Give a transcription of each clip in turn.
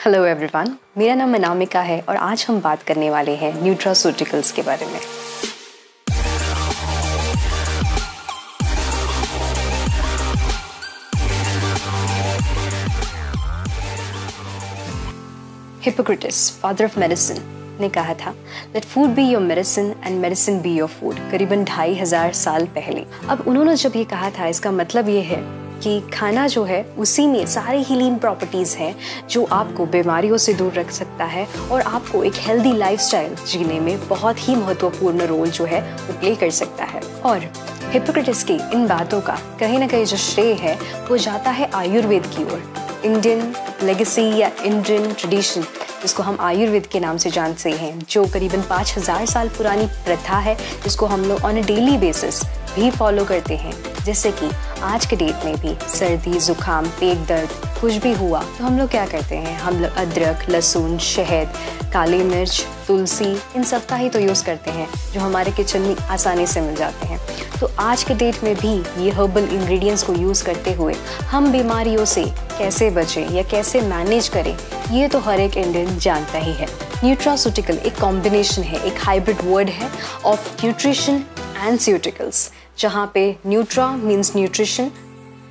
Hello everyone, मेरा नाम अनामिका है और आज हम बात करने वाले हैं न्यूट्रास्यूटिकल्स के बारे में। हिप्पोक्रेटिस, फादर ऑफ मेडिसिन, ने कहा था let food be your medicine and medicine be your food, करीबन 2500 साल पहले। अब उन्होंने जब ये कहा था, इसका मतलब ये है कि खाना जो है उसी में सारी हीलिंग प्रॉपर्टीज़ हैं जो आपको बीमारियों से दूर रख सकता है और आपको एक हेल्दी लाइफस्टाइल जीने में बहुत ही महत्वपूर्ण रोल जो है वो प्ले कर सकता है। और हिप्पोक्रेटिस की इन बातों का कहीं ना कहीं जो श्रेय है वो जाता है आयुर्वेद की ओर। इंडियन लेगेसी या इंडियन ट्रेडिशन, जिसको हम आयुर्वेद के नाम से जानते हैं, जो करीबन 5000 साल पुरानी प्रथा है जिसको हम लोग ऑन अ डेली बेसिस भी फॉलो करते हैं। जैसे कि आज के डेट में भी सर्दी, जुकाम, पेट दर्द कुछ भी हुआ तो हम लोग क्या करते हैं, हम लोग अदरक, लहसुन, शहद, काली मिर्च, तुलसी, इन सब का ही तो यूज़ करते हैं जो हमारे किचन में आसानी से मिल जाते हैं। तो आज के डेट में भी ये हर्बल इंग्रेडिएंट्स को यूज़ करते हुए हम बीमारियों से कैसे बचें या कैसे मैनेज करें, ये तो हर एक इंडियन जानता ही है। न्यूट्रास्यूटिकल एक कॉम्बिनेशन है, एक हाइब्रिड वर्ड है ऑफ न्यूट्रिशन एंड स्यूटिकल्स, जहाँ पे न्यूट्रा मीन्स न्यूट्रिशन,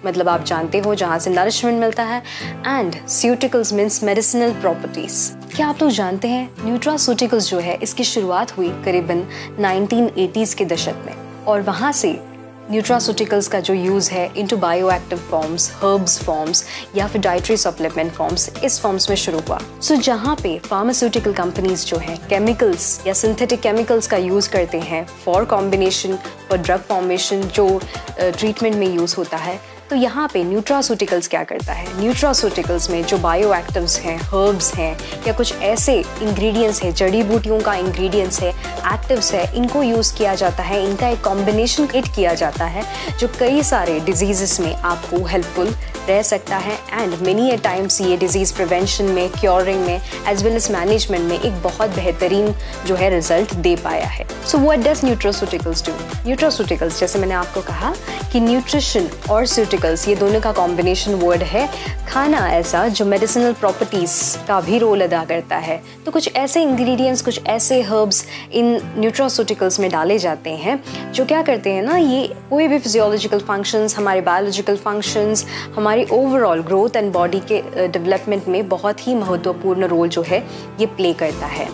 मतलब आप जानते हो जहाँ से नरिशमेंट मिलता है, एंड स्यूटिकल्स मीन्स मेडिसिनल प्रॉपर्टीज। क्या आप लोग जानते हैं न्यूट्रास्यूटिकल्स जो है इसकी शुरुआत हुई करीबन 1980s के दशक में, और वहाँ से न्यूट्रास्यूटिकल्स का जो यूज़ है into bioactive forms, herbs forms या फिर डाइटरी सप्लीमेंट फॉर्म्स, इस फॉर्म्स में शुरू हुआ। सो जहाँ पे फार्मास्यूटिकल कंपनीज जो है केमिकल्स या सिंथेटिक केमिकल्स का यूज़ करते हैं for combination, for drug formation जो ट्रीटमेंट में यूज़ होता है, तो यहाँ पे न्यूट्रास्यूटिकल्स क्या करता है, न्यूट्रास्यूटिकल्स में जो बायोएक्टिव्स हैं, हर्ब्स हैं या कुछ ऐसे इंग्रेडिएंट्स हैं, जड़ी बूटियों का इंग्रेडिएंट्स है, एक्टिव्स है, इनको यूज़ किया जाता है, इनका एक कॉम्बिनेशन क्रिएट किया जाता है जो कई सारे डिजीज़ में आपको हेल्पफुल रह सकता है। एंड मेनी ए टाइम्स ये डिजीज़ प्रिवेंशन में, क्योरिंग में एज वेल एज मैनेजमेंट में एक बहुत बेहतरीन जो है रिजल्ट दे पाया है। So what does nutraceuticals do? Nutraceuticals, जैसे मैंने आपको कहा कि न्यूट्रिशन और स्यूटिकल्स ये दोनों का कॉम्बिनेशन वर्ड है। खाना ऐसा जो मेडिसिनल प्रॉपर्टीज़ का भी रोल अदा करता है, तो कुछ ऐसे इंग्रेडिएंट्स, कुछ ऐसे हर्ब्स इन न्यूट्रास्यूटिकल्स में डाले जाते हैं जो क्या करते हैं ना, ये कोई भी फिजियोलॉजिकल फंक्शंस, हमारे बायोलॉजिकल फंक्शंस, हमारी ओवरऑल ग्रोथ एंड बॉडी के डेवलपमेंट में बहुत ही महत्वपूर्ण रोल जो है ये प्ले करता है।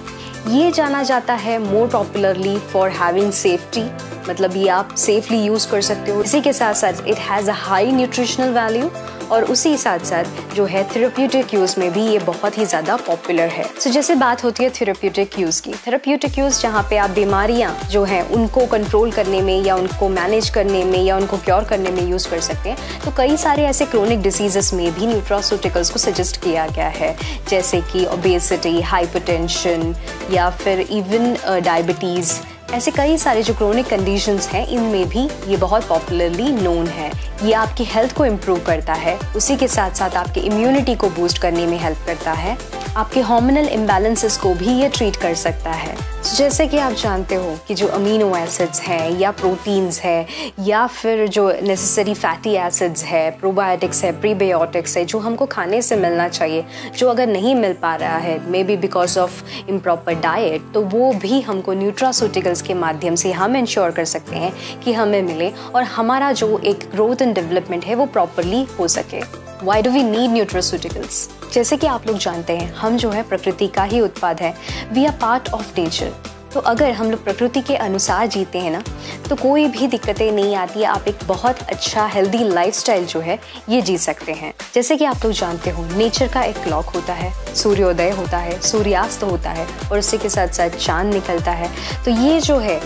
ये जाना जाता है मोर पॉपुलरली फॉर हैविंग सेफ्टी, मतलब ये आप सेफली यूज़ कर सकते हो। इसी के साथ साथ it has a high nutritional value, और उसी साथ साथ जो है थेरेप्यूटिक यूज़ में भी ये बहुत ही ज़्यादा पॉपुलर है। सो जैसे बात होती है थेरेप्यूटिक यूज़ की, थेरेप्यूटिक यूज़ जहाँ पे आप बीमारियाँ जो हैं उनको कंट्रोल करने में या उनको मैनेज करने में या उनको क्योर करने में यूज़ कर सकते हैं, तो कई सारे ऐसे क्रोनिक डिसीजेस में भी न्यूट्रास्यूटिकल्स को सजेस्ट किया गया है, जैसे कि ओबेसिटी, हाइपरटेंशन या फिर इवन डायबिटीज़। ऐसे कई सारे जो क्रोनिक कंडीशंस हैं इनमें भी ये बहुत पॉपुलरली नोन है। ये आपकी हेल्थ को इम्प्रूव करता है, उसी के साथ साथ आपकी इम्यूनिटी को बूस्ट करने में हेल्प करता है, आपके हार्मोनल इम्बैलेंसेस को भी ये ट्रीट कर सकता है। तो जैसे कि आप जानते हो कि जो अमीनो एसिड्स हैं या प्रोटीन्स है या फिर जो नेसेसरी फैटी एसिड्स है, प्रोबायोटिक्स है, प्रीबायोटिक्स है, जो हमको खाने से मिलना चाहिए, जो अगर नहीं मिल पा रहा है may be because of improper diet, तो वो भी हमको न्यूट्रास्यूटिकल्स के माध्यम से हम इंश्योर कर सकते हैं कि हमें मिले और हमारा जो एक ग्रोथ एंड डेवलपमेंट है वो प्रॉपरली हो सके। Why do we need nutraceuticals? जैसे कि आप लोग जानते हैं हम जो है प्रकृति का ही उत्पाद है, we are part of nature. तो अगर हम लोग प्रकृति के अनुसार जीते हैं ना, तो कोई भी दिक्कतें नहीं आती है, आप एक बहुत अच्छा हेल्दी लाइफस्टाइल जो है ये जी सकते हैं। जैसे कि आप लोग जानते हो नेचर का एक क्लॉक होता है, सूर्योदय होता है, सूर्यास्त होता है और उसी के साथ साथ चांद निकलता है। तो ये जो है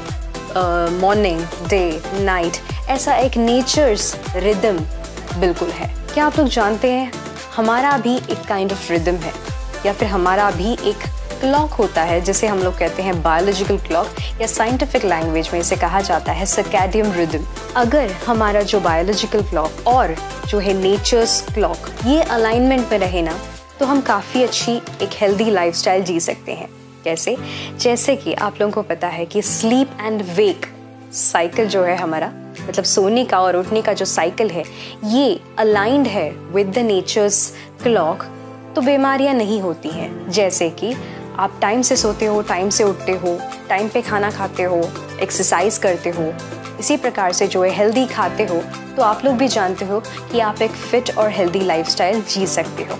मॉर्निंग, डे, नाइट, ऐसा एक नेचर्स रिदम बिल्कुल है। क्या आप लोग जानते हैं हमारा भी एक काइंड ऑफ रिदम है, या फिर हमारा भी एक क्लॉक होता है जिसे हम लोग कहते हैं बायोलॉजिकल क्लॉक, या साइंटिफिक लैंग्वेज में इसे कहा जाता है सर्कैडियन रिदम। अगर हमारा जो बायोलॉजिकल क्लॉक और जो है नेचर्स क्लॉक ये अलाइनमेंट में रहे ना, तो हम काफ़ी अच्छी एक हेल्दी लाइफस्टाइल जी सकते हैं। कैसे? जैसे कि आप लोगों को पता है कि स्लीप एंड वेक साइकिल जो है हमारा, मतलब सोने का और उठने का जो साइकिल है, ये अलाइंड है विद द नेचर्स क्लॉक तो बीमारियां नहीं होती हैं। जैसे कि आप टाइम से सोते हो, टाइम से उठते हो, टाइम पे खाना खाते हो, एक्सरसाइज करते हो, इसी प्रकार से जो है हेल्दी खाते हो, तो आप लोग भी जानते हो कि आप एक फिट और हेल्दी लाइफस्टाइल जी सकते हो।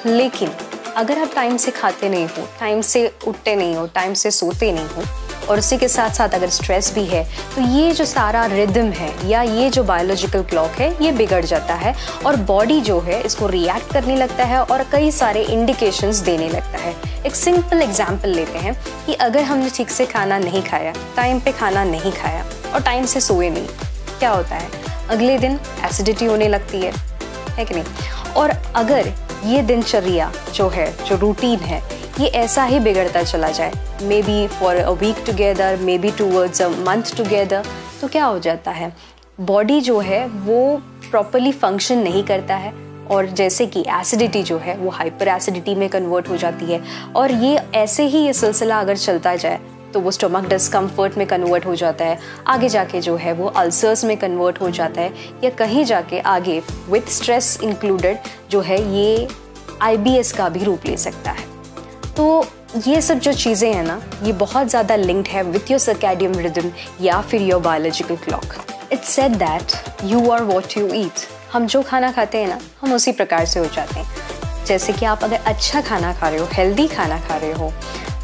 लेकिन अगर आप टाइम से खाते नहीं हो, टाइम से उठते नहीं हो, टाइम से सोते नहीं हो, और उसी के साथ साथ अगर स्ट्रेस भी है, तो ये जो सारा रिदम है या ये जो बायोलॉजिकल क्लॉक है ये बिगड़ जाता है और बॉडी जो है इसको रिएक्ट करने लगता है और कई सारे इंडिकेशंस देने लगता है। एक सिंपल एग्जांपल लेते हैं कि अगर हमने ठीक से खाना नहीं खाया, टाइम पे खाना नहीं खाया और टाइम से सोए नहीं, क्या होता है? अगले दिन एसिडिटी होने लगती है कि नहीं? और अगर ये दिनचर्या जो है, जो रूटीन है, ये ऐसा ही बिगड़ता चला जाए, may be for a week together, may be towards a month together, तो क्या हो जाता है? बॉडी जो है वो प्रॉपरली फंक्शन नहीं करता है और जैसे कि एसिडिटी जो है वो हाइपर एसिडिटी में कन्वर्ट हो जाती है और ये ऐसे ही ये सिलसिला अगर चलता जाए तो वो स्टमक डिस्कम्फर्ट में कन्वर्ट हो जाता है, आगे जाके जो है वो अल्सर्स में कन्वर्ट हो जाता है, या कहीं जाके आगे विथ स्ट्रेस इंक्लूडेड जो है ये IBS का भी रूप ले सकता है। तो ये सब जो चीज़ें हैं ना, ये बहुत ज़्यादा लिंक्ड है विथ योर सर्कैडियन रिदम या फिर your biological clock. It's said that you are what you eat. हम जो खाना खाते हैं ना, हम उसी प्रकार से हो जाते हैं। जैसे कि आप अगर अच्छा खाना खा रहे हो, हेल्दी खाना खा रहे हो,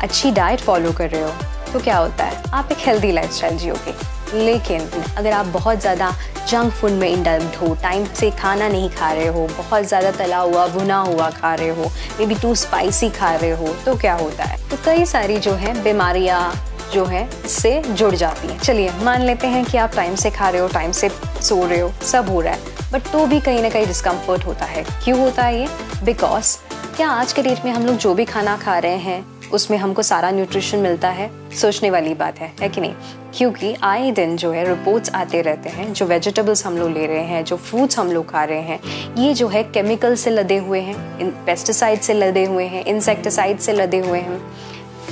अच्छी डाइट फॉलो कर रहे हो, तो क्या होता है? आप एक हेल्दी लाइफस्टाइल जियोगे। लेकिन अगर आप बहुत ज़्यादा जंक फूड में इंडल्ज्ड हो, टाइम से खाना नहीं खा रहे हो, बहुत ज़्यादा तला हुआ भुना हुआ खा रहे हो, मे बी टू स्पाइसी खा रहे हो, तो क्या होता है? तो कई सारी जो है बीमारियाँ जो है इससे जुड़ जाती हैं। चलिए मान लेते हैं कि आप टाइम से खा रहे हो, टाइम से सो रहे हो, सब हो रहा है, बट तो भी कहीं ना कहीं डिस्कम्फर्ट होता है। क्यों होता है ये? बिकॉज क्या आज के डेट में हम लोग जो भी खाना खा रहे हैं उसमें हमको सारा न्यूट्रिशन मिलता है? सोचने वाली बात है कि नहीं? क्योंकि आए दिन जो है रिपोर्ट्स आते रहते हैं, जो वेजिटेबल्स हम लोग ले रहे हैं, जो फ्रूट्स हम लोग खा रहे हैं, ये जो है केमिकल से लदे हुए हैं, पेस्टिसाइड से लदे हुए हैं, इंसेक्टिसाइड से लदे हुए हैं,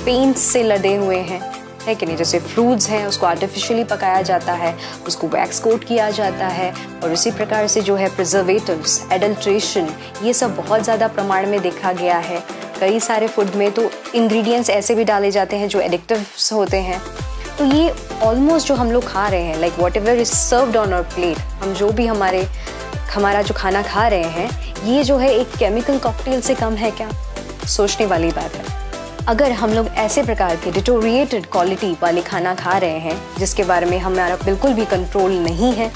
पेंट्स से लदे हुए हैं, है कि नहीं? जैसे फ्रूट्स हैं उसको आर्टिफिशियली पकाया जाता है, उसको वैक्स कोट किया जाता है, और उसी प्रकार से जो है प्रिजर्वेटिव्स, एडल्ट्रेशन, ये सब बहुत ज़्यादा प्रमाण में देखा गया है। कई सारे फूड में तो इंग्रेडिएंट्स ऐसे भी डाले जाते हैं जो एडिक्टिव्स होते हैं। तो ये ऑलमोस्ट जो हम लोग खा रहे हैं, like whatever is served on our plate, हम जो भी हमारा जो खाना खा रहे हैं, ये जो है एक केमिकल कॉकटेल से कम है क्या? सोचने वाली बात है। अगर हम लोग ऐसे प्रकार के डिटोरिएटेड क्वालिटी वाले खाना खा रहे हैं जिसके बारे में हमारा बिल्कुल भी कंट्रोल नहीं है,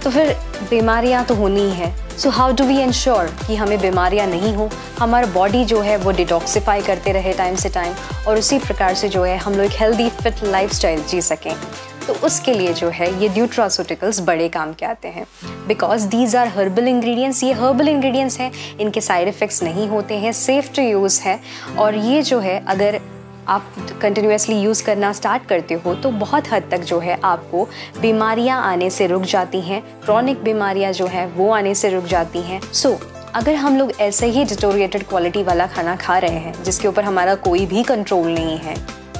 तो फिर बीमारियां तो होनी ही है। So how do we ensure कि हमें बीमारियां नहीं हो, हमारा बॉडी जो है वो डिटॉक्सिफाई करते रहे टाइम से टाइम, और उसी प्रकार से जो है हम लोग एक हेल्दी फिट लाइफस्टाइल जी सकें? तो उसके लिए जो है ये न्यूट्रास्यूटिकल्स बड़े काम के आते हैं, because these are herbal ingredients. ये हर्बल इंग्रेडिएंट्स हैं, इनके साइड इफ़ेक्ट्स नहीं होते हैं, सेफ टू यूज़ है, और ये जो है अगर आप कंटिन्यूसली यूज़ करना स्टार्ट करते हो तो बहुत हद तक जो है आपको बीमारियां आने से रुक जाती हैं, क्रॉनिक बीमारियां जो है वो आने से रुक जाती हैं। सो अगर हम लोग ऐसे ही डिटोरिएटेड क्वालिटी वाला खाना खा रहे हैं जिसके ऊपर हमारा कोई भी कंट्रोल नहीं है,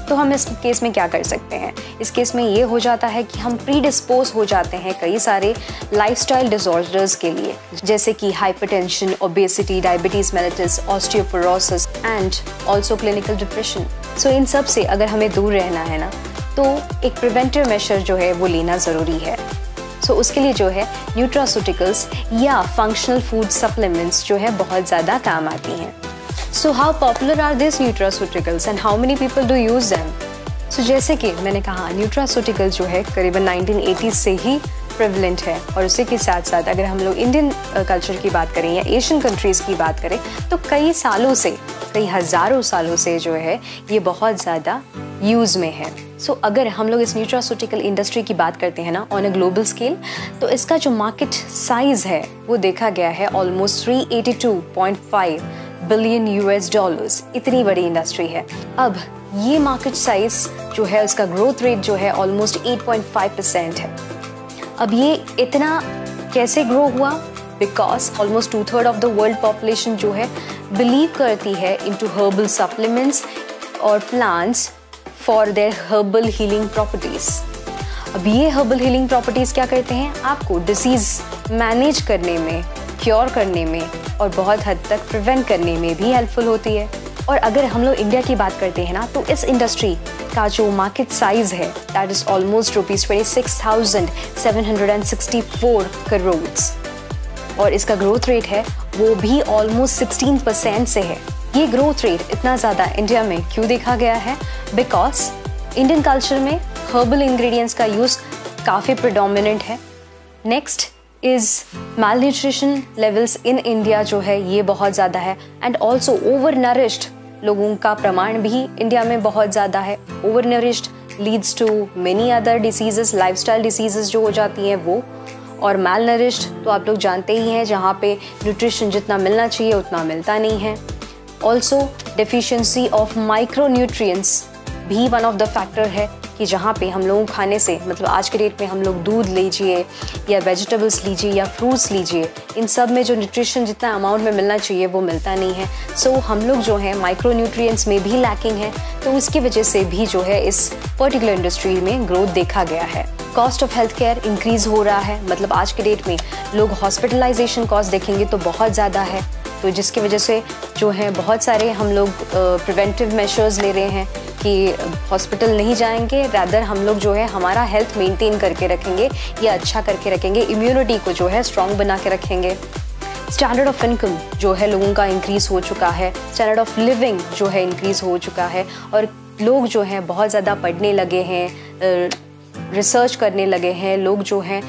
तो हम इस केस में क्या कर सकते हैं? इस केस में ये हो जाता है कि हम प्रीडिस्पोज हो जाते हैं कई सारे लाइफस्टाइल डिसऑर्डर्स के लिए, जैसे कि hypertension, obesity, diabetes mellitus, osteoporosis and also clinical depression. So इन सब से अगर हमें दूर रहना है ना, तो एक प्रिवेंटिव मेजर जो है वो लेना ज़रूरी है। सो उसके लिए जो है न्यूट्रास्यूटिकल्स या फंक्शनल फूड सप्लीमेंट्स जो है बहुत ज़्यादा काम आती हैं। So how popular are these nutraceuticals and how many people do use them? So जैसे कि मैंने कहा, न्यूट्रास्यूटिकल जो है करीबन 1980s से ही प्रेवलेंट है, और उसी के साथ साथ अगर हम लोग इंडियन कल्चर की बात करें या एशियन कंट्रीज़ की बात करें तो कई सालों से, कई हज़ारों सालों से जो है ये बहुत ज़्यादा यूज़ में है। सो अगर हम लोग इस न्यूट्रास्यूटिकल इंडस्ट्री की बात करते हैं ना ऑन अ ग्लोबल स्केल, तो इसका जो मार्केट साइज़ है वो देखा गया है ऑलमोस्ट 382.5 बिलियन US डॉलर्स। इतनी बड़ी इंडस्ट्री है। अब ये मार्केट साइज जो है उसका ग्रोथ रेट जो है ऑलमोस्ट 8.5% है। अब ये इतना कैसे ग्रो हुआ? Because almost 2/3 of the world population जो है बिलीव करती है इनटू हर्बल सप्लीमेंट्स और plants for their herbal healing properties. अब ये हर्बल हीलिंग प्रॉपर्टीज क्या करते हैं? आपको डिसीज मैनेज करने में, क्योर करने में और बहुत हद तक प्रिवेंट करने में भी हेल्पफुल होती है। और अगर हम लोग इंडिया की बात करते हैं ना, तो इस इंडस्ट्री का जो मार्केट साइज है दैट इज ऑलमोस्ट ₹26,764 करोड़ और इसका ग्रोथ रेट है वो भी ऑलमोस्ट 16% से है। ये ग्रोथ रेट इतना ज़्यादा इंडिया में क्यों देखा गया है? बिकॉज इंडियन कल्चर में हर्बल इंग्रेडिएंट्स का यूज़ काफ़ी प्रिडोमिनेंट है। Next is malnutrition levels in India जो है ये बहुत ज़्यादा है एंड ऑल्सो ओवर नरिश्ड लोगों का प्रमाण भी इंडिया में बहुत ज़्यादा है। Over nourished leads to many other diseases, lifestyle diseases जो हो जाती हैं वो। और मैल नरिश्ड तो आप लोग जानते ही हैं, जहाँ पे न्यूट्रिशन जितना मिलना चाहिए उतना मिलता नहीं है। ऑल्सो डेफिशिएंसी ऑफ माइक्रोन्यूट्रिएंट्स भी वन ऑफ द फैक्टर है कि जहाँ पे हम लोगों खाने से, मतलब आज के डेट में हम लोग दूध लीजिए या वेजिटेबल्स लीजिए या फ्रूट्स लीजिए, इन सब में जो न्यूट्रिशन जितना अमाउंट में मिलना चाहिए वो मिलता नहीं है। सो हम लोग जो है माइक्रोन्यूट्रिएंट्स में भी लैकिंग है, तो इसकी वजह से भी जो है इस पर्टिकुलर इंडस्ट्री में ग्रोथ देखा गया है। Cost of health care increase हो रहा है, मतलब आज के डेट में लोग हॉस्पिटलाइजेशन कॉस्ट देखेंगे तो बहुत ज़्यादा है, तो जिसकी वजह से जो है बहुत सारे हम लोग प्रिवेंटिव मेजर्स ले रहे हैं कि हॉस्पिटल नहीं जाएंगे, रैदर हम लोग जो है हमारा हेल्थ मेंटेन करके रखेंगे या अच्छा करके रखेंगे, इम्यूनिटी को जो है स्ट्रॉन्ग बना के रखेंगे। स्टैंडर्ड ऑफ इनकम जो है लोगों का इंक्रीज़ हो चुका है, स्टैंडर्ड ऑफ लिविंग जो है इंक्रीज़ हो चुका है और लोग जो हैं बहुत ज़्यादा पढ़ने लगे हैं, रिसर्च करने लगे हैं। लोग जो हैं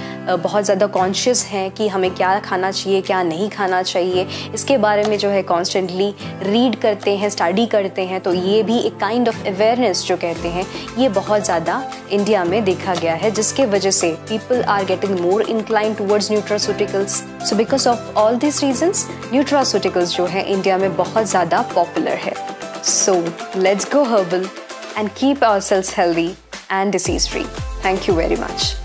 बहुत ज़्यादा कॉन्शियस हैं कि हमें क्या खाना चाहिए क्या नहीं खाना चाहिए, इसके बारे में जो है कॉन्स्टेंटली रीड करते हैं, स्टडी करते हैं। तो ये भी एक काइंड ऑफ अवेयरनेस जो कहते हैं ये बहुत ज़्यादा इंडिया में देखा गया है, जिसके वजह से people are getting more incline towards nutraceuticals. So because of all this reasons nutraceuticals जो है इंडिया में बहुत ज़्यादा पॉपुलर है। So let's go herbal and keep ourselves healthy and disease free. Thank you very much.